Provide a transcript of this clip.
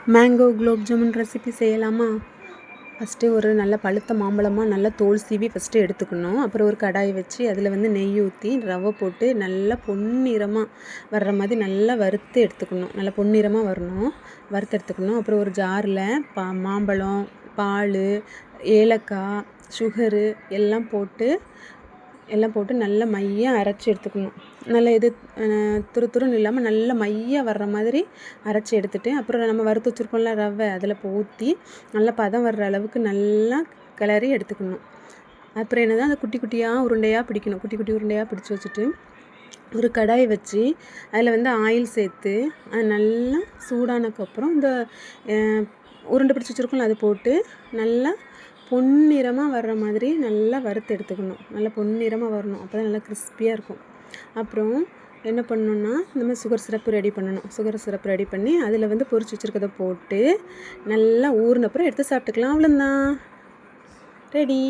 Mango gulab jamun recipe செய்யலாமா? First ஒரு நல்ல பழுத்த மாம்பழமாக நல்லா தோல் சீவி ஃபஸ்ட்டு எடுத்துக்கணும். அப்புறம் ஒரு கடாய் வச்சு அதில் நெய் ஊற்றி ரவை போட்டு நல்லா பொன்னிறமாக வர்ற மாதிரி நல்லா வறுத்து எடுத்துக்கணும். நல்லா பொன்னிறமாக வரணும், வறுத்து எடுத்துக்கணும். அப்புறம் ஒரு ஜாரில் மாம்பழம், பால், ஏலக்காய், சுகரு எல்லாம் போட்டு நல்லா மையாக அரைச்சி எடுத்துக்கணும். நல்லா துருதுருன்னு இல்லாமல் நல்லா மையாக வர்ற மாதிரி அரைச்சி எடுத்துகிட்டு, அப்புறம் நம்ம வறுத்து வச்சுருக்கோம்ல ரவை, அதில் ஊற்றி நல்லா பதம் வர்ற அளவுக்கு நல்லா கிளறி எடுத்துக்கணும். அப்புறம் என்னது, அந்த குட்டி குட்டியாக உருண்டையாக பிடிக்கணும். குட்டி குட்டி உருண்டையாக பிடிச்சி வச்சுட்டு ஒரு கடாயை வச்சு அதில் ஆயில் சேர்த்து அது நல்லா சூடானதுக்கப்புறம் இந்த உருண்டை பிடிச்சி வச்சுருக்கோம்ல அதை போட்டு நல்லா பொன்னிறமாக வர்ற மாதிரி நல்லா வறுத்து எடுத்துக்கணும். நல்லா பொன்னிறமாக வரணும், அப்போ தான் நல்லா கிறிஸ்பியாக இருக்கும். அப்புறம் என்ன பண்ணணுன்னா, இந்த மாதிரி சுகர் சிரப்பு ரெடி பண்ணணும். சுகர் சிரப்பு ரெடி பண்ணி அதில் பொரிச்சு வச்சுருக்கதை போட்டு நல்லா ஊறினப்புறம் எடுத்து சாப்பிட்டுக்கலாம். அவ்வளோதான், ரெடி.